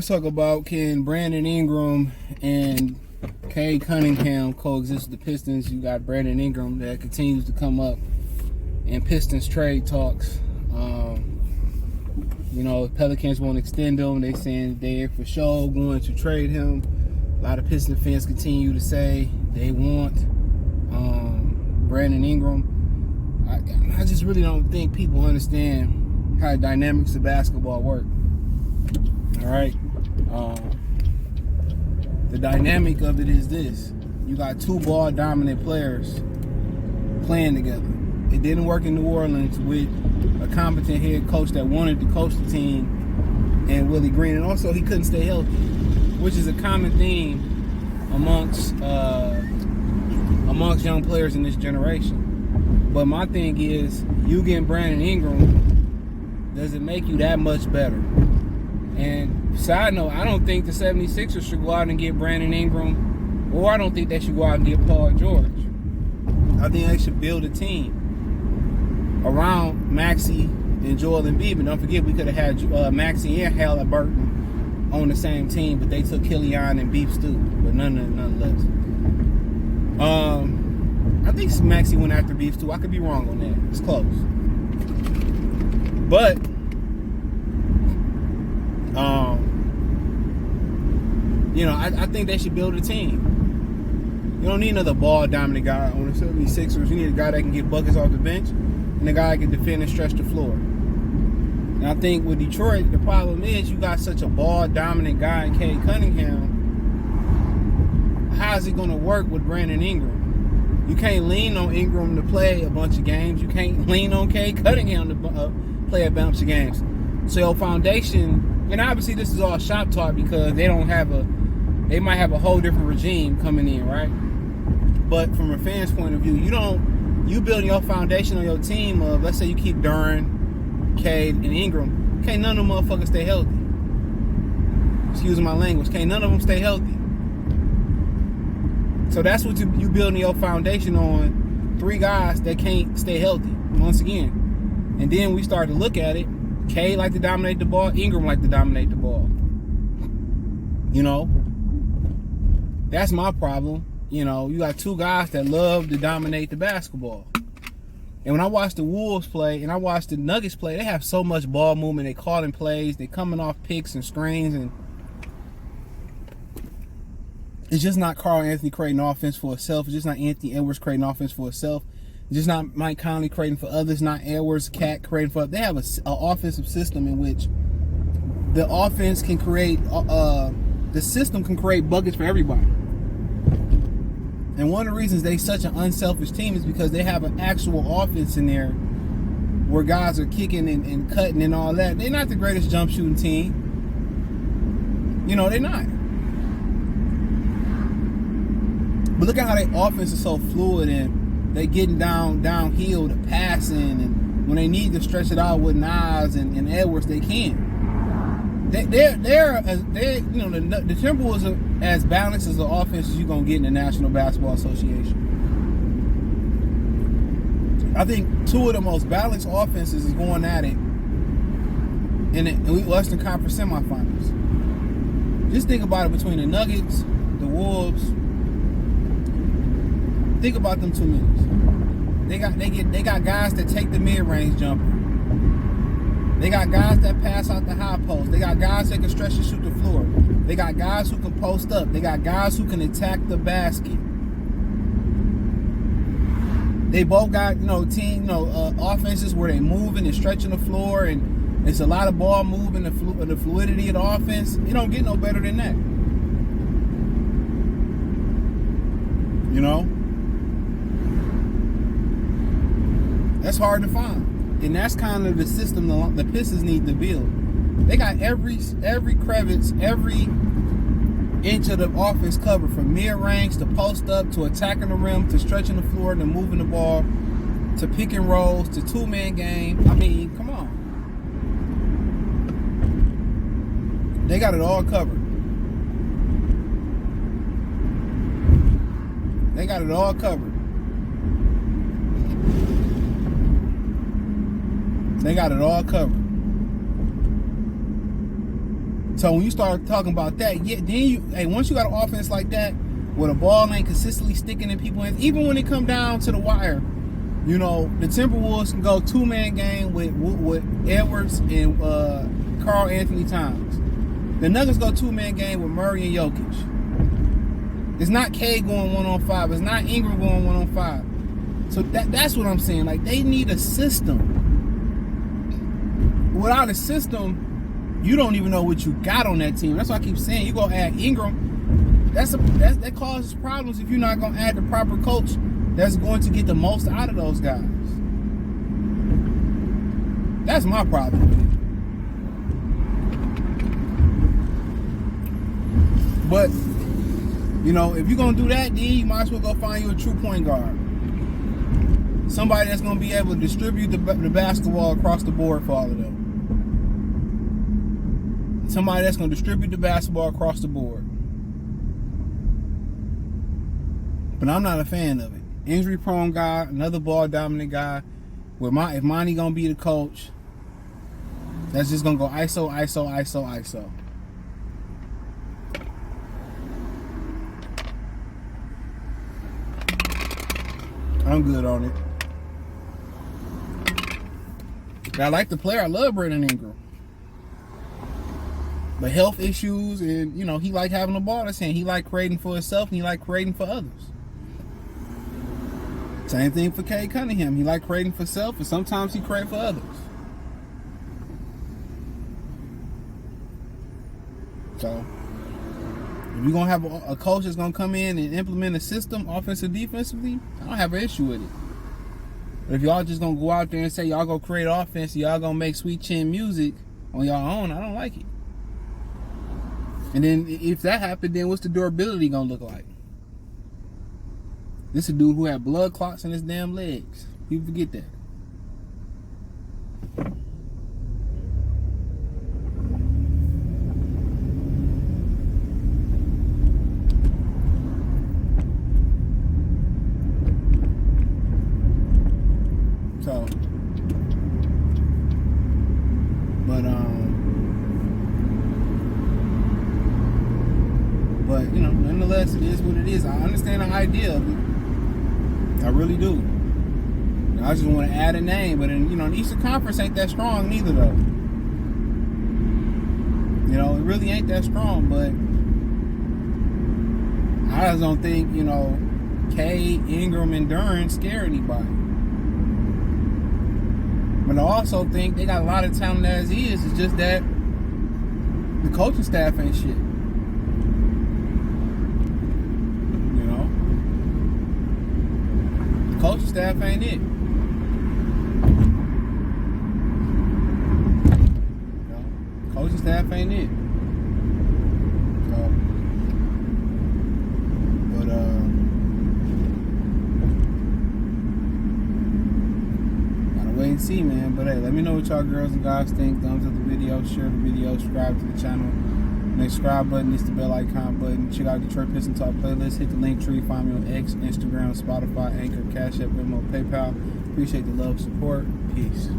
let's talk about, can Brandon Ingram and Cade Cunningham coexist with the Pistons? You got Brandon Ingram that continues to come up in Pistons trade talks. Pelicans won't extend him. They saying they're for sure going to trade him. A lot of Pistons fans continue to say they want Brandon Ingram. I just really don't think people understand how the dynamics of basketball work. All right. The dynamic of it is this. You got two ball dominant players playing together. It didn't work in New Orleans with a competent head coach that wanted to coach the team and Willie Green. And also he couldn't stay healthy, which is a common theme amongst young players in this generation. But my thing is, you getting Brandon Ingram, does it make you that much better? And side note, I don't think the 76ers should go out and get Brandon Ingram, or I don't think they should go out and get Paul George. I think they should build a team around Maxey and Joel Embiid. But don't forget, we could have had Maxey and Halliburton on the same team, but they took Killian and Beef Stew, but nonetheless. I think Maxey went after Beef Stew. I could be wrong on that. It's close. But I think they should build a team. You don't need another ball dominant guy on the 76ers. You need a guy that can get buckets off the bench and a guy that can defend and stretch the floor. And I think with Detroit, the problem is you got such a ball dominant guy in Cade Cunningham. How is it going to work with Brandon Ingram? You can't lean on Ingram to play a bunch of games. You can't lean on Cade Cunningham to play a bunch of games. So your foundation, and obviously this is all shop talk because they might have a whole different regime coming in, right? But from a fan's point of view, you building your foundation on your team of, let's say you keep Duren, Cade, and Ingram. Can't none of them motherfuckers stay healthy. Excuse my language. Can't none of them stay healthy. So that's what you building your foundation on, three guys that can't stay healthy, once again. And then we start to look at it. Cade like to dominate the ball. Ingram like to dominate the ball. That's my problem. You got two guys that love to dominate the basketball. And when I watch the Wolves play and I watch the Nuggets play, they have so much ball movement. They calling plays. They coming off picks and screens. And it's just not Karl Anthony creating offense for himself. It's just not Anthony Edwards creating offense for himself. It's just not Mike Conley creating for others. Not Edwards, Cat creating for others. They have an offensive system in which the offense can create, the system can create buckets for everybody. And one of the reasons they're such an unselfish team is because they have an actual offense in there where guys are kicking and cutting and all that. They're not the greatest jump shooting team. They're not. But look at how their offense is so fluid and they getting downhill to passing, and when they need to stretch it out with Nas and Edwards, they can. The Timberwolves are as balanced as the offense as you're gonna get in the National Basketball Association. I think two of the most balanced offenses is going at it in the Western Conference semifinals. Just think about it between the Nuggets, the Wolves. Think about them 2 minutes. They got guys that take the mid-range jumper. They got guys that pass out the high post. They got guys that can stretch and shoot the floor. They got guys who can post up. They got guys who can attack the basket. They both got offenses where they moving and stretching the floor, and it's a lot of ball moving, the fluidity of the offense. You don't get no better than that. That's hard to find. And that's kind of the system the Pistons need to build. They got every crevice, every inch of the offense covered, from mid-range to post-up to attacking the rim to stretching the floor to moving the ball to pick and rolls to two-man game. I mean, come on. They got it all covered. They got it all covered. They got it all covered. So when you start talking about that, once you got an offense like that, where the ball ain't consistently sticking in people's hands, even when it come down to the wire, you know, the Timberwolves can go 2-man game with Edwards and Karl Anthony Towns. The Nuggets go 2-man game with Murray and Jokic. It's not K going 1-on-5. It's not Ingram going 1-on-5. So that's what I'm saying. Like, they need a system. Without a system, you don't even know what you got on that team. That's why I keep saying, you go add Ingram, that causes problems if you're not going to add the proper coach that's going to get the most out of those guys. That's my problem with it. But, you know, if you're going to do that, then you might as well go find you a true point guard. Somebody that's going to be able to distribute the basketball across the board for all of them. Somebody that's going to distribute the basketball across the board. But I'm not a fan of it. Injury-prone guy, another ball-dominant guy. If Monty going to be the coach, that's just going to go ISO, ISO, ISO, ISO. I'm good on it. I like the player. I love Brandon Ingram. But health issues, and, you know, he like having the ball in his hand. He like creating for himself, and he like creating for others. Same thing for Cade Cunningham. He like creating for self, and sometimes he create for others. So, if you're going to have a coach that's going to come in and implement a system, offensive, defensively, I don't have an issue with it. But if y'all just going to go out there and say y'all going to create offense, and y'all going to make sweet chin music on y'all own, I don't like it. And then if that happened, then what's the durability going to look like? This is a dude who had blood clots in his damn legs. People forget that. So, but you know, nonetheless, it is what it is. I understand the idea of it. I really do. I just want to add a name, but in, you know, the Eastern Conference ain't that strong neither, though. You know, it really ain't that strong, but I just don't think, you know, K, Ingram, and Duran scare anybody. But I also think they got a lot of talent as is. It's just that the coaching staff ain't shit. Coaching staff ain't it. Coaching staff ain't it. So, but gotta wait and see, man. But hey, let me know what y'all girls and guys think. Thumbs up the video, share the video, subscribe to the channel. Next subscribe button is the bell icon button. Check out Detroit Pistons Talk playlist. Hit the link tree. Find me on X, Instagram, Spotify, Anchor, Cash App, Venmo, PayPal. Appreciate the love, support. Peace.